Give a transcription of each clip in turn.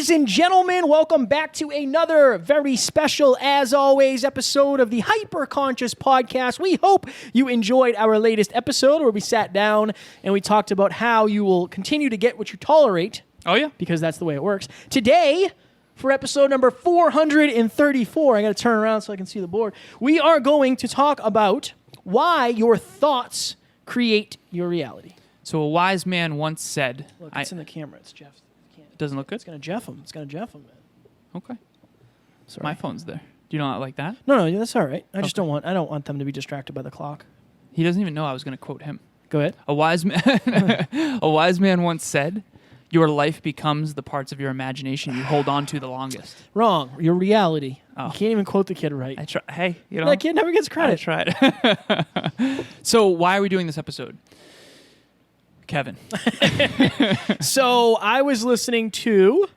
Ladies and gentlemen, welcome back to another very special, as always, episode of the Hyperconscious Podcast. We hope you enjoyed our latest episode where we sat down and we talked about how you will continue to get what you tolerate. Oh, yeah? Because that's the way it works. Today, for episode number 434, I got to turn around so I can see the board, we are going to talk about why your thoughts create your reality. So a wise man once said... Look, it's in the camera. It's Jeff's. It doesn't look good? It's going to Jeff him. It's going to Jeff him, man. Okay. Sorry. My phone's there. Do you not like that? No, that's all right. I don't want them to be distracted by the clock. He doesn't even know I was going to quote him. Go ahead. A wise man once said, your life becomes the parts of your imagination you hold on to the longest. Wrong. Your reality. Oh. You can't even quote the kid right. I try. Hey, you know. That kid never gets credit. I tried. So why are we doing this episode? Kevin. So I was listening to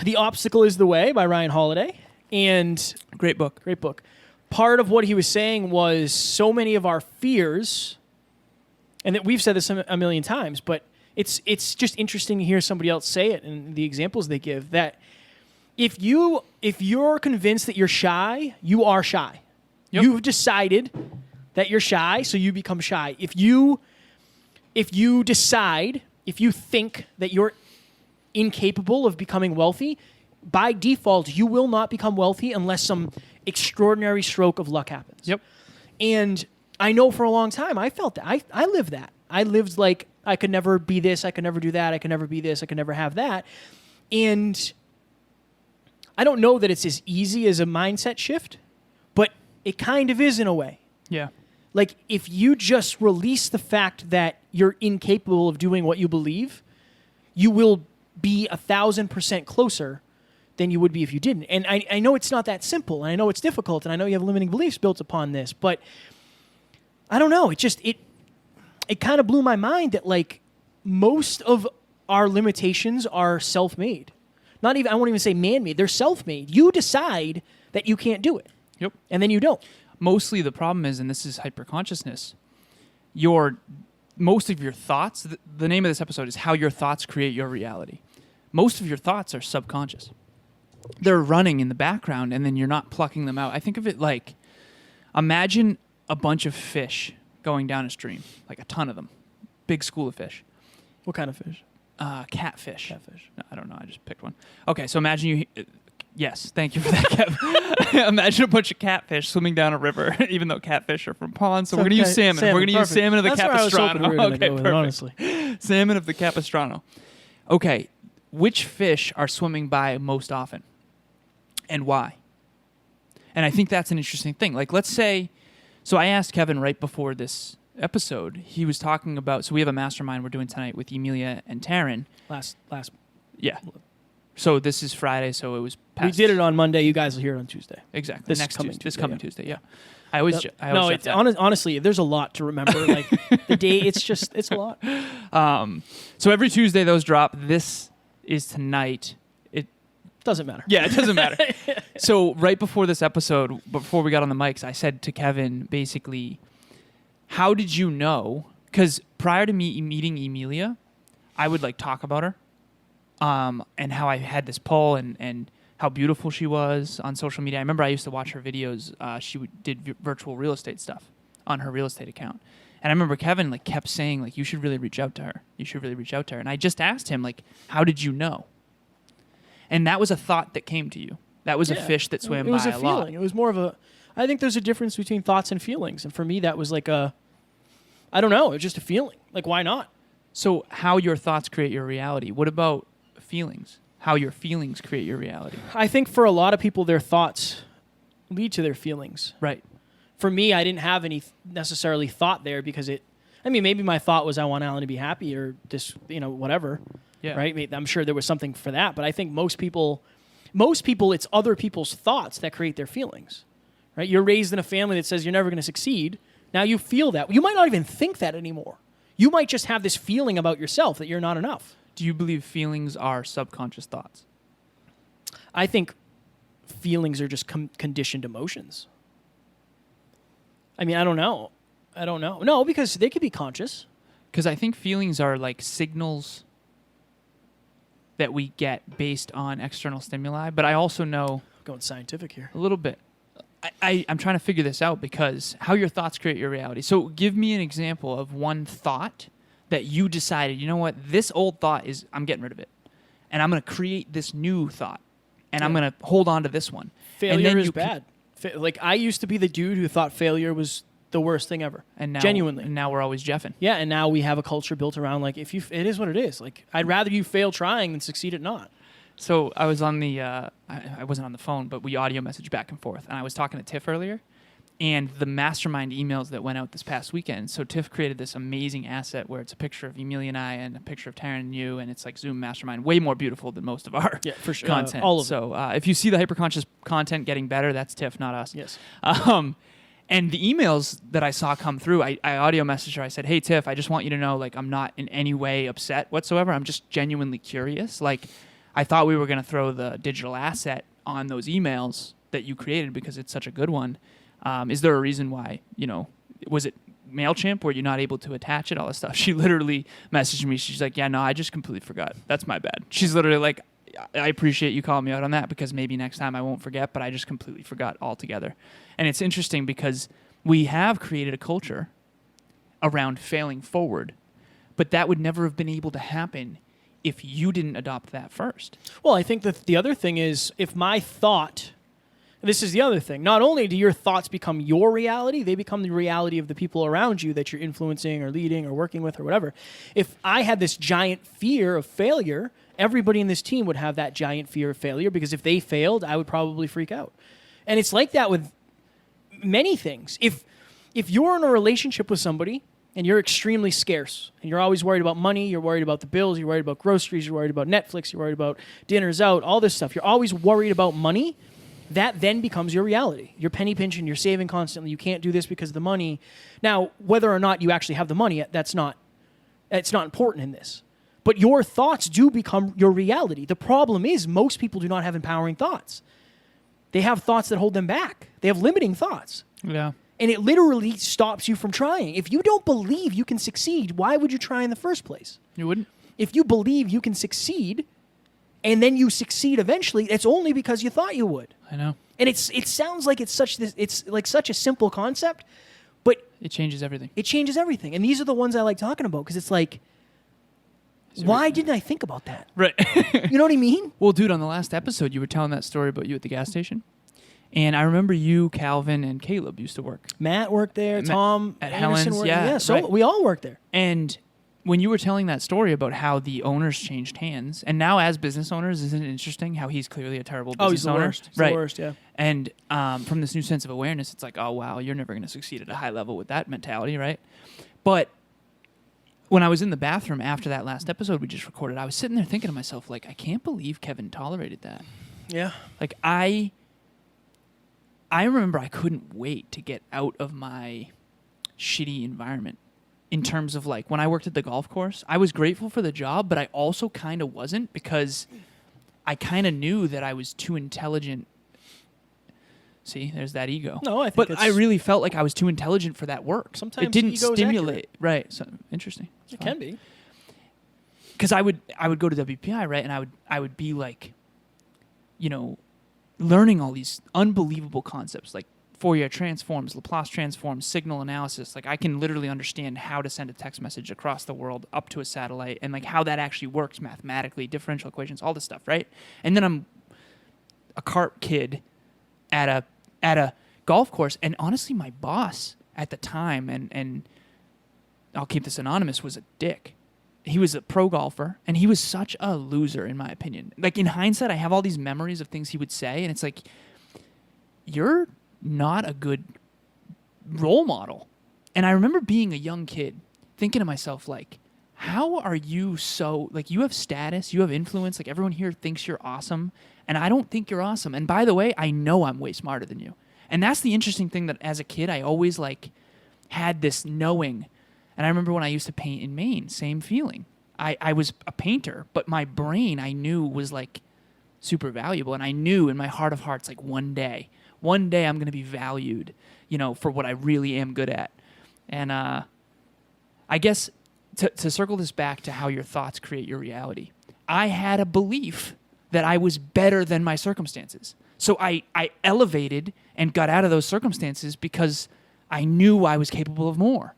The Obstacle is the Way by Ryan Holiday. And Great book. Part of what he was saying was so many of our fears, and that we've said this a million times, but it's just interesting to hear somebody else say it and the examples they give, that if you're convinced that you're shy, you are shy. Yep. You've decided that you're shy, so you become shy. If you think that you're incapable of becoming wealthy, by default, you will not become wealthy unless some extraordinary stroke of luck happens. Yep. And I know for a long time, I felt that. I lived that. I lived like I could never be this, I could never do that, I could never be this, I could never have that. And I don't know that it's as easy as a mindset shift, but it kind of is in a way. Yeah. Like, if you just release the fact that you're incapable of doing what you believe, you will be 1,000% closer than you would be if you didn't. And I know it's not that simple, and I know it's difficult, and I know you have limiting beliefs built upon this, but I don't know. It kind of blew my mind that, like, most of our limitations are self-made. I won't even say man-made. They're self-made. You decide that you can't do it. Yep. And then you don't. Mostly the problem is, and this is hyperconsciousness, most of your thoughts, the name of this episode is how your thoughts create your reality. Most of your thoughts are subconscious. They're running in the background, and then you're not plucking them out. I think of it like, imagine a bunch of fish going down a stream, like a ton of them, big school of fish. What kind of fish? Catfish. Catfish. No, I don't know. I just picked one. Okay, so imagine yes, thank you for that, Kev. Imagine a bunch of catfish swimming down a river, even though catfish are from ponds. So we're going to use salmon. We're going to use salmon of the Capistrano. Honestly. Salmon of the Capistrano. Okay, which fish are swimming by most often, and why? And I think that's an interesting thing. Like, let's say, so I asked Kevin right before this episode. He was talking about, so we have a mastermind we're doing tonight with Emilia and Taryn. Last. Yeah. So this is Friday, so it was past. We did it on Monday. You guys will hear it on Tuesday. Exactly. This coming Tuesday, yeah. I always honestly, there's a lot to remember. Like, the day, it's a lot. So every Tuesday those drop. This is tonight. It doesn't matter. Yeah, it doesn't matter. So right before this episode, before we got on the mics, I said to Kevin, basically, how did you know? Because prior to me meeting Emilia, I would like talk about her. And how I had this pull and how beautiful she was on social media. I remember I used to watch her videos. She did virtual real estate stuff on her real estate account. And I remember Kevin kept saying, you should really reach out to her. You should really reach out to her. And I just asked him, how did you know? And that was a thought that came to you. That was a fish that swam by a lot. It was a feeling. It was more of I think there's a difference between thoughts and feelings. And for me, that was I don't know. It was just a feeling. Why not? So how your thoughts create your reality. What about feelings? How your feelings create your reality? I think for a lot of people, their thoughts lead to their feelings. Right. For me, I didn't have any necessarily thought there because maybe my thought was I want Alan to be happy or just, whatever. Yeah. Right? I'm sure there was something for that, but I think most people, it's other people's thoughts that create their feelings. Right? You're raised in a family that says you're never going to succeed. Now you feel that. You might not even think that anymore. You might just have this feeling about yourself that you're not enough. Do you believe feelings are subconscious thoughts? I think feelings are just conditioned emotions. I don't know. No, because they could be conscious. Because I think feelings are like signals. that we get based on external stimuli, but I also know Going scientific here. a little bit. I'm trying to figure this out because how your thoughts create your reality. So give me an example of one thought that you decided, you know what, this old thought is, I'm getting rid of it. And I'm going to create this new thought. And I'm going to hold on to this one. Failure is bad. Like, I used to be the dude who thought failure was the worst thing ever. And now, genuinely. And now we're always jeffing. Yeah, and now we have a culture built around, like, it is what it is. Like, I'd rather you fail trying than succeed at not. So I was on the, I wasn't on the phone, but we audio messaged back and forth. And I was talking to Tiff earlier. And the Mastermind emails that went out this past weekend. So Tiff created this amazing asset where it's a picture of Emilia and I and a picture of Taryn and you, and it's like Zoom Mastermind, way more beautiful than most of our for sure. content. All of so if you see the hyperconscious content getting better, that's Tiff, not us. Yes. And the emails that I saw come through, I audio messaged her. I said, "Hey Tiff, I just want you to know, like, I'm not in any way upset whatsoever. I'm just genuinely curious. Like, I thought we were going to throw the digital asset on those emails that you created because it's such a good one. Is there a reason why, was it MailChimp? Were you not able to attach it? All this stuff." She literally messaged me. She's like, "Yeah, no, I just completely forgot. That's my bad." She's literally like, "I appreciate you calling me out on that because maybe next time I won't forget, but I just completely forgot altogether." And it's interesting because we have created a culture around failing forward, but that would never have been able to happen if you didn't adopt that first. Well, I think that the other thing is, if my thought... This is the other thing. Not only do your thoughts become your reality, they become the reality of the people around you that you're influencing or leading or working with or whatever. If I had this giant fear of failure, everybody in this team would have that giant fear of failure, because if they failed, I would probably freak out. And it's like that with many things. If you're in a relationship with somebody and you're extremely scarce and you're always worried about money, you're worried about the bills, you're worried about groceries, you're worried about Netflix, you're worried about dinners out, all this stuff. You're always worried about money. That then becomes your reality. You're penny pinching, you're saving constantly, you can't do this because of the money. Now, whether or not you actually have the money, it's not important in this. But your thoughts do become your reality. The problem is most people do not have empowering thoughts. They have thoughts that hold them back. They have limiting thoughts. Yeah. And it literally stops you from trying. If you don't believe you can succeed, why would you try in the first place? You wouldn't? If you believe you can succeed, and then you succeed eventually, it's only because you thought you would. I know. And it sounds like it's like such a simple concept, but it changes everything. It changes everything. And these are the ones I like talking about, because it's like, why didn't I think about that? Right. You know what I mean? Well, dude, on the last episode, you were telling that story about you at the gas station. And I remember you, Calvin, and Caleb used to work. Matt worked there. Tom at Anderson Helen's, worked yeah. there. So right. we all worked there. And when you were telling that story about how the owners changed hands, and now as business owners, isn't it interesting how he's clearly a terrible business owner? Oh, he's the worst. He's right. the worst, yeah. And from this new sense of awareness, it's like, oh, wow, you're never going to succeed at a high level with that mentality, right? But when I was in the bathroom after that last episode we just recorded, I was sitting there thinking to myself, like, I can't believe Kevin tolerated that. Yeah. Like, I remember I couldn't wait to get out of my shitty environment. In terms of, like, when I worked at the golf course, I was grateful for the job, but I also kind of wasn't, because I kind of knew that I was too intelligent. See, there's that ego. No, I think but I really felt like I was too intelligent for that work. Sometimes it didn't ego is stimulate. accurate. Right. So interesting. It can be. Because I would go to WPI, right, and I would be like, learning all these unbelievable concepts, like Fourier transforms, Laplace transforms, signal analysis. Like, I can literally understand how to send a text message across the world up to a satellite, and like how that actually works mathematically, differential equations, all this stuff, right? And then I'm a cart kid at a golf course, and honestly, my boss at the time, and I'll keep this anonymous, was a dick. He was a pro golfer, and he was such a loser, in my opinion. Like, in hindsight, I have all these memories of things he would say, and it's like, you're not a good role model. And I remember being a young kid thinking to myself, like, how are you so, like, you have status, you have influence, like, everyone here thinks you're awesome, and I don't think you're awesome. And by the way, I know I'm way smarter than you. And that's the interesting thing, that as a kid, I always, like, had this knowing. And I remember when I used to paint in Maine, same feeling. I was a painter, but my brain, I knew, was, like, super valuable. And I knew in my heart of hearts, like, one day I'm going to be valued, for what I really am good at. And I guess to circle this back to how your thoughts create your reality, I had a belief that I was better than my circumstances. So I elevated and got out of those circumstances because I knew I was capable of more.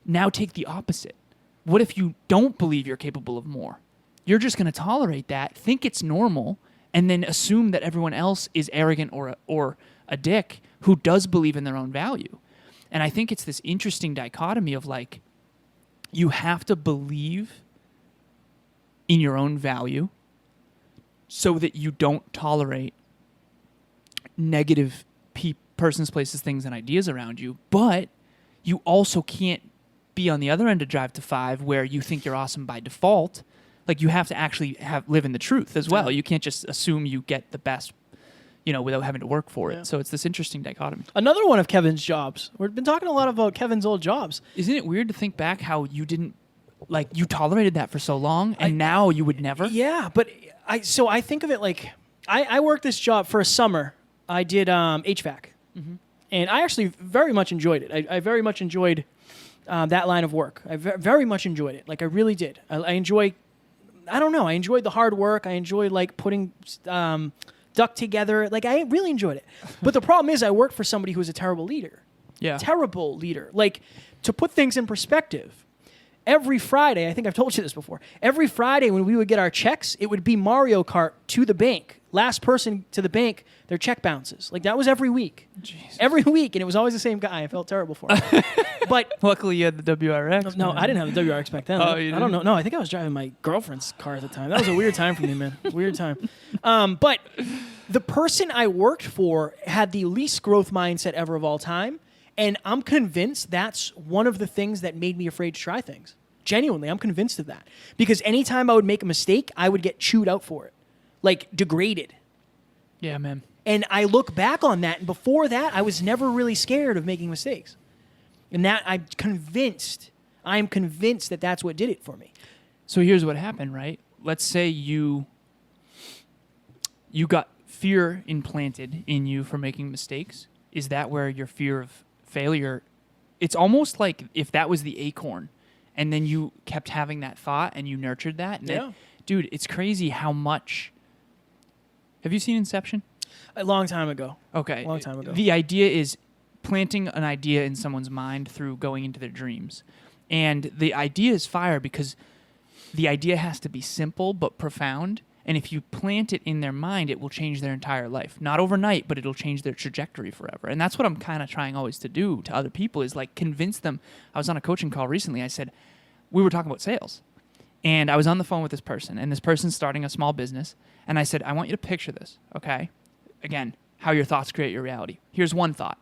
Now take the opposite. What if you don't believe you're capable of more? You're just going to tolerate that, think it's normal, and then assume that everyone else is arrogant or a dick who does believe in their own value. And I think it's this interesting dichotomy of like, you have to believe in your own value so that you don't tolerate negative persons, places, things, and ideas around you. But you also can't be on the other end of Drive to 5 where you think you're awesome by default. Like, you have to actually live in the truth as well. You can't just assume you get the best, without having to work for it. So it's this interesting dichotomy. Another one of Kevin's jobs. We've been talking a lot about Kevin's old jobs. Isn't it weird to think back how you didn't, like, you tolerated that for so long, and now you would never? Yeah, but I think of it like, I worked this job for a summer. I did HVAC. Mm-hmm. And I actually very much enjoyed it. I very much enjoyed that line of work. I very much enjoyed it. Like, I really did. I enjoyed the hard work. I enjoyed, like, putting duct together. Like, I really enjoyed it. But the problem is I worked for somebody who was a terrible leader. Yeah. Terrible leader. Like, to put things in perspective, every Friday, I think I've told you this before, every Friday when we would get our checks, it would be Mario Kart to the bank. Last person to the bank, their check bounces. Like, that was every week. Jesus. Every week, and it was always the same guy. I felt terrible for him. But luckily you had the WRX. no, I didn't have the WRX back then. Oh, you didn't? I don't know. No, I think I was driving my girlfriend's car at the time. That was a weird time for me, man. Weird time. But the person I worked for had the least growth mindset ever of all time, and I'm convinced that's one of the things that made me afraid to try things. Genuinely, I'm convinced of that. Because anytime I would make a mistake, I would get chewed out for it. Like, degraded. Yeah, man. And I look back on that, and before that, I was never really scared of making mistakes. And that I'm convinced that that's what did it for me. So here's what happened, right? Let's say you got fear implanted in you for making mistakes. Is that where your fear of failure? It's almost like if that was the acorn, and then you kept having that thought and you nurtured that. And dude, it's crazy how much. Have you seen Inception? A long time ago. Okay. A long time ago. The idea is planting an idea in someone's mind through going into their dreams. And the idea is fire because the idea has to be simple but profound. And if you plant it in their mind, it will change their entire life. Not overnight, but it'll change their trajectory forever. And that's what I'm kind of trying always to do to other people is like convince them. I was on a coaching call recently. I said, we were talking about sales. And I was on the phone with this person, and this person's starting a small business. And I said, I want you to picture this, okay? Again, how your thoughts create your reality. Here's one thought.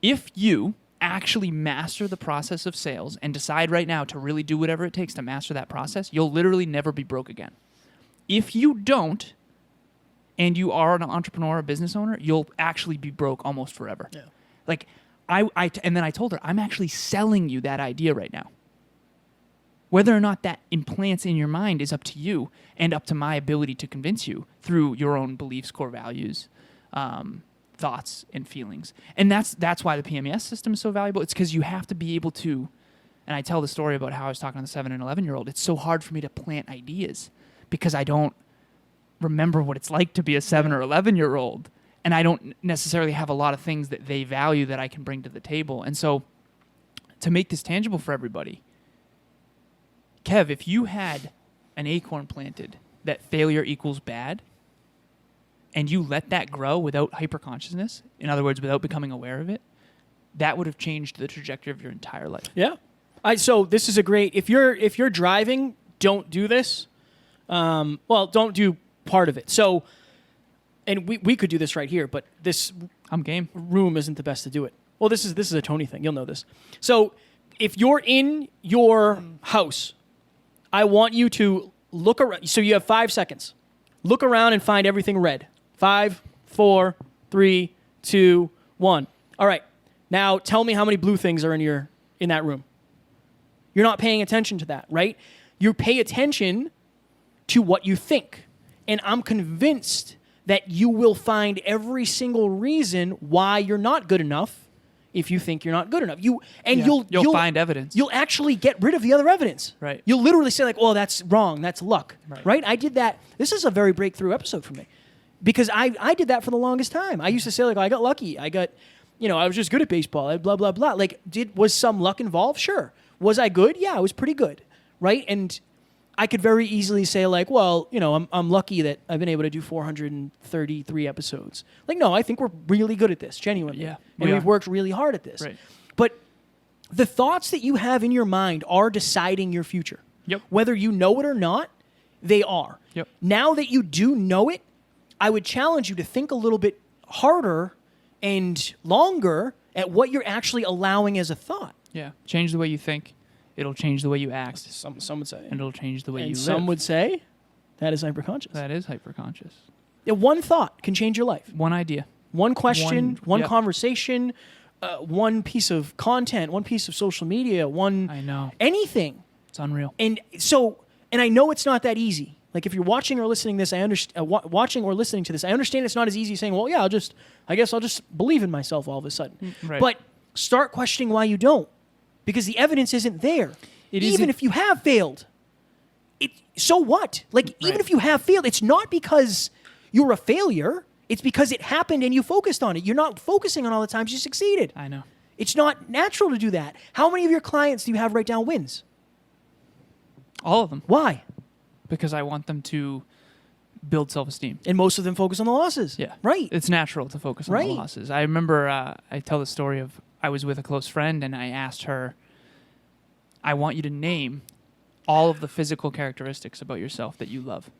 If you actually master the process of sales and decide right now to really do whatever it takes to master that process, you'll literally never be broke again. If you don't, and you are an entrepreneur, a business owner, you'll actually be broke almost forever. Yeah. Like, and then I told her, I'm actually selling you that idea right now. Whether or not that implants in your mind is up to you and up to my ability to convince you through your own beliefs, core values, thoughts, and feelings. And that's why the PM EST system is so valuable. It's because you have to be able to, and I tell the story about how I was talking to the 7 and 11-year-old. It's so hard for me to plant ideas because I don't remember what it's like to be a 7 or 11-year-old. And I don't necessarily have a lot of things that they value that I can bring to the table. And so to make this tangible for everybody, Kev, if you had an acorn planted that failure equals bad, and you let that grow without hyperconsciousness, in other words, without becoming aware of it, that would have changed the trajectory of your entire life. Yeah. So this is a great, if you're driving, don't do this. Don't do part of it. So, and we could do this right here, but this I'm game. room isn't the best to do it. Well, this is a Tony thing. You'll know this. So if you're in your house, I want you to look around. So you have 5 seconds. Look around and find everything red. 5, 4, 3, 2, 1. All right. Now tell me how many blue things are in that room. You're not paying attention to that, right? You pay attention to what you think. And I'm convinced that you will find every single reason why you're not good enough if you think you're not good enough. You'll find evidence. You'll actually get rid of the other evidence. Right. You'll literally say like, "Oh, that's wrong. That's luck." Right. I did that. This is a very breakthrough episode for me because I did that for the longest time. I used to say like, "I got lucky. I got, I was just good at baseball." Blah blah blah. Like, was some luck involved? Sure. Was I good? Yeah, I was pretty good. Right. And I could very easily say like, well, I'm lucky that I've been able to do 433 episodes. Like, no, I think we're really good at this, genuinely. Yeah, and we've worked really hard at this. Right. But the thoughts that you have in your mind are deciding your future. Yep. Whether you know it or not, they are. Yep. Now that you do know it, I would challenge you to think a little bit harder and longer at what you're actually allowing as a thought. Yeah. Change the way you think. It'll change the way you act. Some would say. And it'll change the way And you some live. would say that is hyperconscious. That is hyperconscious. Yeah, one thought can change your life. One idea. One question, one yep. conversation, one piece of content, one piece of social media, I know. anything. It's unreal. And I know it's not that easy. Like if you're watching or listening to this, watching or listening to this, I understand it's not as easy as saying, well, yeah, I guess I'll just believe in myself all of a sudden. Right. But start questioning why you don't. Because the evidence isn't there. Even if you have failed, so what? Like, even if you have failed, it's not because you're a failure. It's because it happened and you focused on it. You're not focusing on all the times you succeeded. I know. It's not natural to do that. How many of your clients do you have write down wins? All of them. Why? Because I want them to build self-esteem. And most of them focus on the losses. Yeah. Right. It's natural to focus on the losses. I remember I tell the story of I was with a close friend and I asked her, I want you to name all of the physical characteristics about yourself that you love.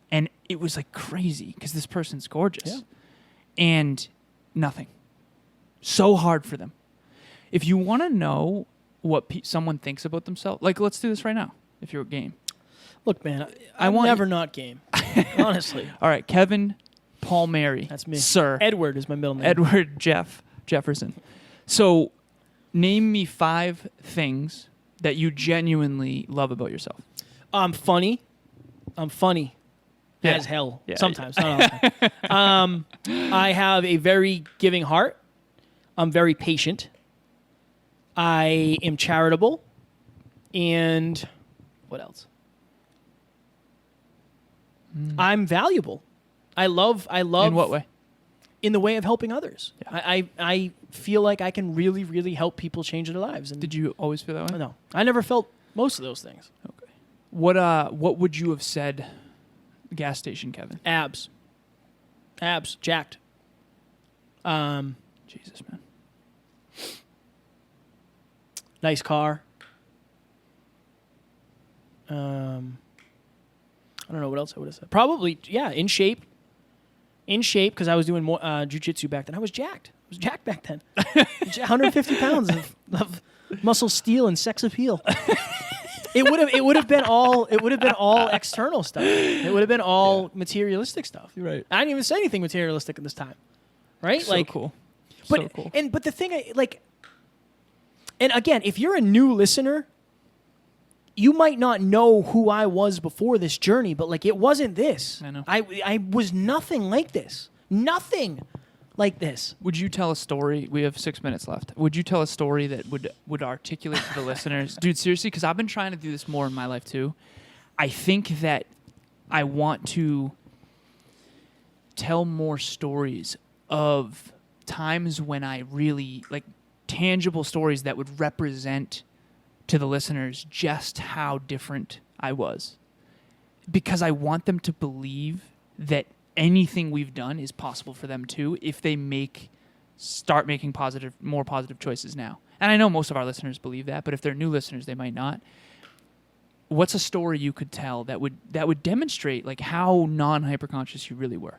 And it was like crazy because this person's gorgeous. Yeah. And nothing. So hard for them. If you want to know what someone thinks about themselves, like let's do this right now if you're game. Look, man, I'm never not game. Honestly. All right, Kevin Paul Mary. That's me. Sir. Edward is my middle name. Edward Jefferson. So name me 5 things that you genuinely love about yourself. I'm funny. Yeah. As hell. Yeah. Sometimes. Not all the time. I have a very giving heart. I'm very patient. I am charitable. And what else? I'm valuable. I love. In what way? In the way of helping others. Yeah. I feel like I can really, really help people change their lives. And Did you always feel that way? No. I never felt most of those things. Okay. What would you have said gas station, Kevin? Abs. Jacked. Jesus, man. Nice car. I don't know what else I would have said. Probably, yeah, in shape. Because I was doing more jiu-jitsu back then. I was jacked. I was jacked back then. 150 pounds of muscle steel and sex appeal. It would have been all external stuff. It would have been all materialistic stuff. Right. I didn't even say anything materialistic at this time. Right? So cool. But so cool. But the thing and again, if you're a new listener, you might not know who I was before this journey, but like it wasn't this. I know. I was nothing like this. Nothing like this. Would you tell a story? We have 6 minutes left. Would you tell a story that would articulate to the listeners? Dude, seriously, because I've been trying to do this more in my life too. I think that I want to tell more stories of times when I really, like, tangible stories that would represent to the listeners just how different I was. Because I want them to believe that anything we've done is possible for them too if they start making more positive choices now. And I know most of our listeners believe that, but if they're new listeners, they might not. What's a story you could tell that would demonstrate like how non-hyperconscious you really were?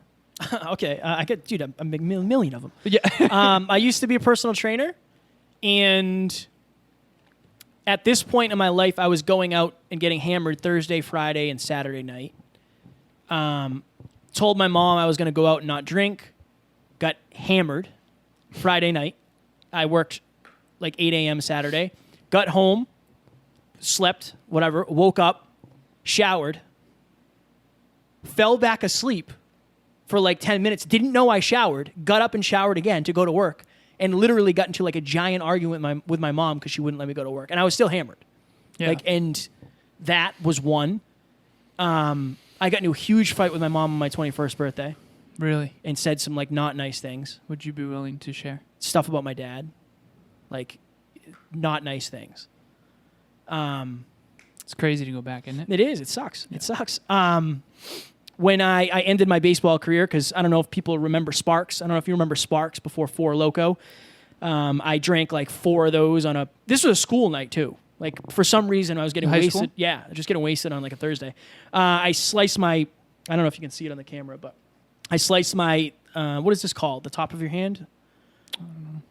Okay, I get, dude, a million of them. Yeah. I used to be a personal trainer, and at this point in my life, I was going out and getting hammered Thursday, Friday, and Saturday night. Told my mom I was going to go out and not drink. Got hammered Friday night. I worked like 8 a.m. Saturday. Got home, slept, whatever, woke up, showered, fell back asleep for like 10 minutes. Didn't know I showered. Got up and showered again to go to work. and literally got into like a giant argument with my mom because she wouldn't let me go to work, and I was still hammered. Yeah. And that was one. I got into a huge fight with my mom on my 21st birthday Really? and said some like not nice things, Would you be willing to share? stuff about my dad, like not nice things. It's crazy to go back, isn't it? It is. It sucks. Yeah. It sucks. When I ended my baseball career, because I don't know if people remember Sparks. I don't know if you remember Sparks before Four Loko. I drank like 4 of those on this was a school night too. Like for some reason I was getting High wasted. school? Yeah, just getting wasted on like a Thursday. I sliced my, I don't know if you can see it on the camera, but I sliced my, what is this called? The top of your hand?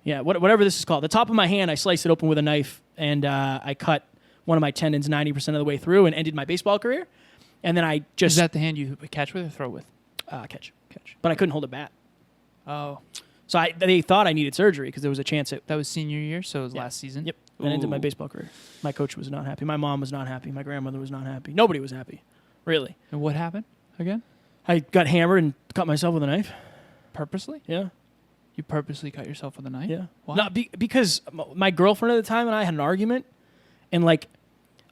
Yeah, whatever this is called. The top of my hand, I sliced it open with a knife, and I cut one of my tendons 90% of the way through and ended my baseball career. And then I just... Is that the hand you catch with or throw with? Catch. But I couldn't hold a bat. Oh. So they thought I needed surgery because there was a chance That was senior year, so it was last season? Yep. And ended my Ooh. baseball career. My coach was not happy. My mom was not happy. My grandmother was not happy. Nobody was happy, really. And what happened again? I got hammered and cut myself with a knife. Purposely? Yeah. You purposely cut yourself with a knife? Yeah. Why? Not because my girlfriend at the time and I had an argument, and like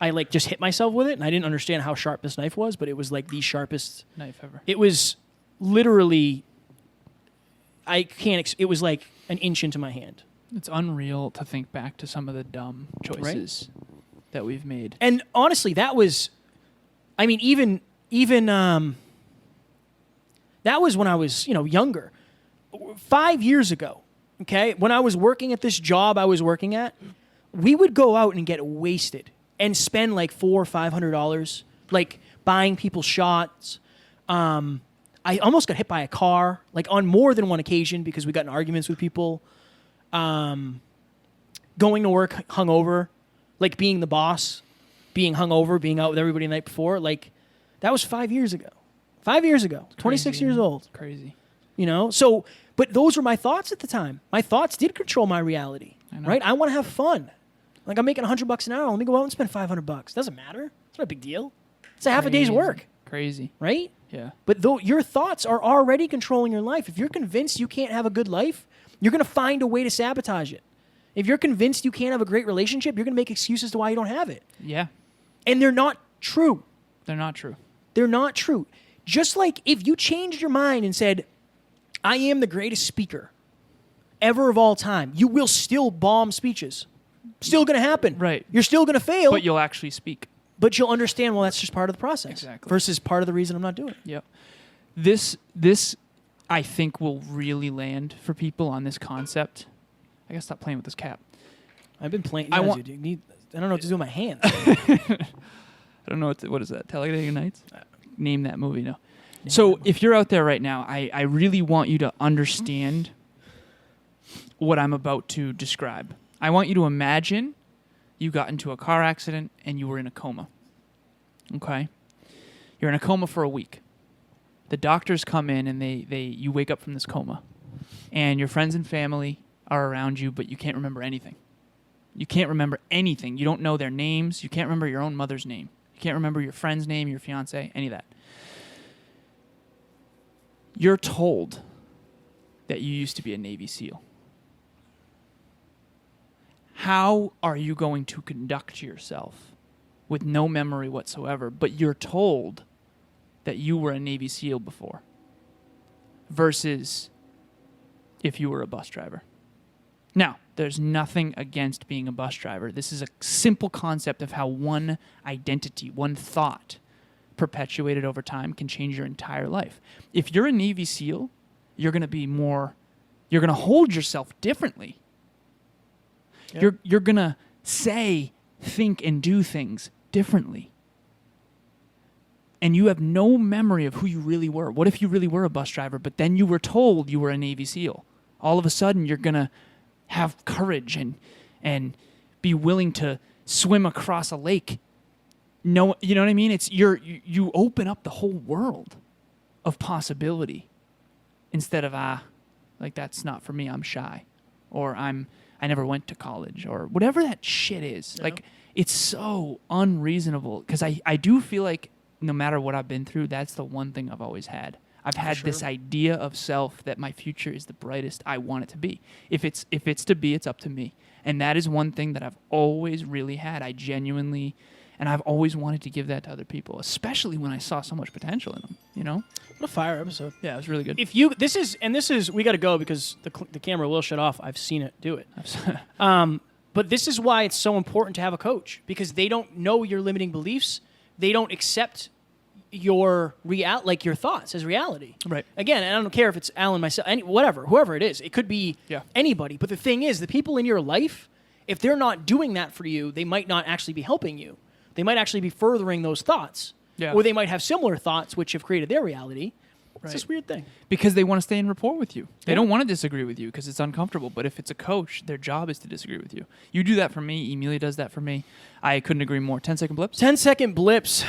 I like just hit myself with it, and I didn't understand how sharp this knife was, but it was like the sharpest Knife ever. It was literally, it was like an inch into my hand. It's unreal to think back to some of the dumb choices that we've made. And honestly, that was, I mean, even that was when I was, younger. 5 years ago, okay, when I was working at this job I was working at, we would go out and get wasted and spend like $400 or $500, like buying people shots. I almost got hit by a car, like on more than one occasion because we got in arguments with people. Going to work hungover, like being the boss, being hungover, being out with everybody the night before, like that was 5 years ago. 5 years ago, 26 years old. Crazy. So, but those were my thoughts at the time. My thoughts did control my reality, right? I want to have fun. Like I'm making $100 an hour. Let me go out and spend $500. Doesn't matter. It's not a big deal. It's a half a day's work. Crazy. Right? Yeah. But though your thoughts are already controlling your life. If you're convinced you can't have a good life, you're going to find a way to sabotage it. If you're convinced you can't have a great relationship, you're going to make excuses to why you don't have it. Yeah. And they're not true. They're not true. They're not true. Just like if you changed your mind and said, I am the greatest speaker ever of all time, you will still bomb speeches. Still going to happen. Right. You're still going to fail. But you'll actually speak. But you'll understand, well, that's just part of the process. Exactly. Versus part of the reason I'm not doing it. Yep. This I think will really land for people on this concept. I gotta stop playing with this cap. I've been playing. I I don't know what to do with my hands. I don't know what is that? Talladega Nights? Name that movie, no. So if you're out there right now, I really want you to understand what I'm about to describe. I want you to imagine you got into a car accident and you were in a coma. Okay? You're in a coma for a week. The doctors come in and you wake up from this coma. And your friends and family are around you, but you can't remember anything. You can't remember anything. You don't know their names. You can't remember your own mother's name. You can't remember your friend's name, your fiance, any of that. You're told that you used to be a Navy SEAL. How are you going to conduct yourself with no memory whatsoever, but you're told that you were a Navy SEAL before versus if you were a bus driver? Now, there's nothing against being a bus driver. This is a simple concept of how one identity, one thought, perpetuated over time can change your entire life. If you're a Navy SEAL, you're going to hold yourself differently. Yep. You're going to say, think, and do things differently. And you have no memory of who you really were. What if you really were a bus driver, but then you were told you were a Navy SEAL? All of a sudden, you're going to have courage and be willing to swim across a lake. No, you know what I mean? It's you open up the whole world of possibility instead of like that's not for me, I'm shy, or I never went to college, or whatever that shit is. Yeah. Like it's so unreasonable because I do feel like no matter what I've been through, that's the one thing I've always had. I've had this idea of self that my future is the brightest I want it to be. If it's to be, it's up to me. And that is one thing that I've always really had. I genuinely, and I've always wanted to give that to other people, especially when I saw so much potential in them, you know? What a fire episode. Yeah, it was really good. If you, this is, we got to go because the camera will shut off. I've seen it do it. But this is why it's so important to have a coach, because they don't know your limiting beliefs. They don't accept your your thoughts as reality. Right. Again, and I don't care if it's Alan, myself, whoever it is. It could be anybody. But the thing is, the people in your life, if they're not doing that for you, they might not actually be helping you. They might actually be furthering those thoughts. Yeah. Or they might have similar thoughts which have created their reality. It's this weird thing. Because they want to stay in rapport with you. They don't want to disagree with you because it's uncomfortable. But if it's a coach, their job is to disagree with you. You do that for me. Emilia does that for me. I couldn't agree more. 10-second blips? 10-second blips.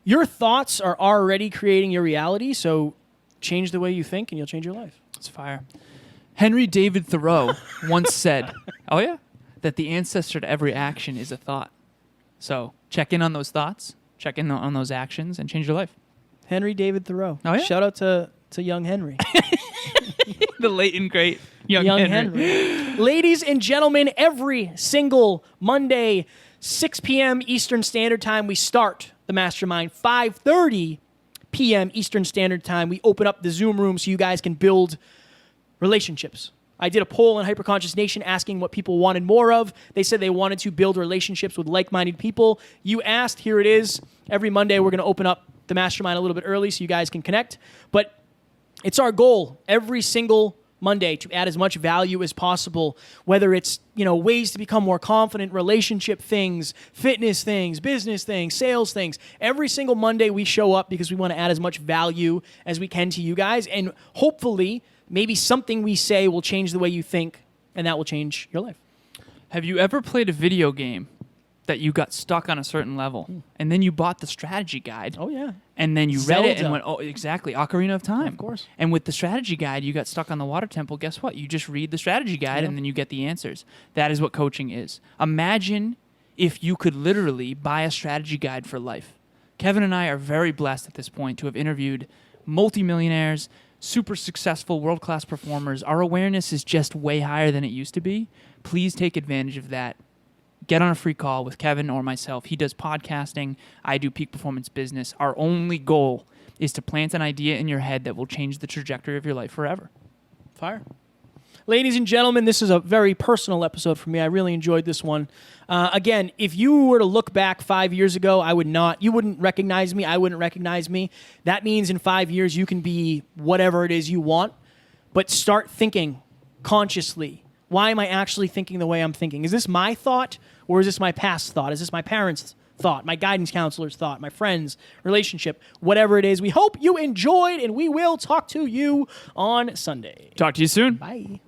Your thoughts are already creating your reality, so change the way you think and you'll change your life. It's fire. Henry David Thoreau once said, that the ancestor to every action is a thought. So check in on those thoughts, check in on those actions, and change your life. Henry David Thoreau. Oh, yeah? Shout out to young Henry. The late and great young Henry. Ladies and gentlemen, every single Monday, 6 p.m. Eastern Standard Time, we start the Mastermind. 5:30 p.m. Eastern Standard Time, we open up the Zoom room so you guys can build relationships. I did a poll in Hyperconscious Nation asking what people wanted more of. They said they wanted to build relationships with like-minded people. You asked, here it is. Every Monday, we're going to open up the Mastermind a little bit early so you guys can connect. But it's our goal every single Monday to add as much value as possible, whether it's, ways to become more confident, relationship things, fitness things, business things, sales things. Every single Monday we show up because we want to add as much value as we can to you guys, and hopefully maybe something we say will change the way you think, and that will change your life. Have you ever played a video game that you got stuck on a certain level, and then you bought the strategy guide? Oh, yeah. And then you Zelda. read it and went, oh, exactly, Ocarina of Time. Yeah, of course. And with the strategy guide, you got stuck on the water temple. Guess what? You just read the strategy guide, and then you get the answers. That is what coaching is. Imagine if you could literally buy a strategy guide for life. Kevin and I are very blessed at this point to have interviewed multimillionaires, super successful, world-class performers. Our awareness is just way higher than it used to be. Please take advantage of that. Get on a free call with Kevin or myself. He does podcasting. I do peak performance business. Our only goal is to plant an idea in your head that will change the trajectory of your life forever. Fire. Ladies and gentlemen, this is a very personal episode for me. I really enjoyed this one. Again, if you were to look back 5 years ago, you wouldn't recognize me. I wouldn't recognize me. That means in 5 years, you can be whatever it is you want, but start thinking consciously. Why am I actually thinking the way I'm thinking? Is this my thought, or is this my past thought? Is this my parents' thought, my guidance counselor's thought, my friend's relationship, whatever it is? We hope you enjoyed, and we will talk to you on Sunday. Talk to you soon. Bye.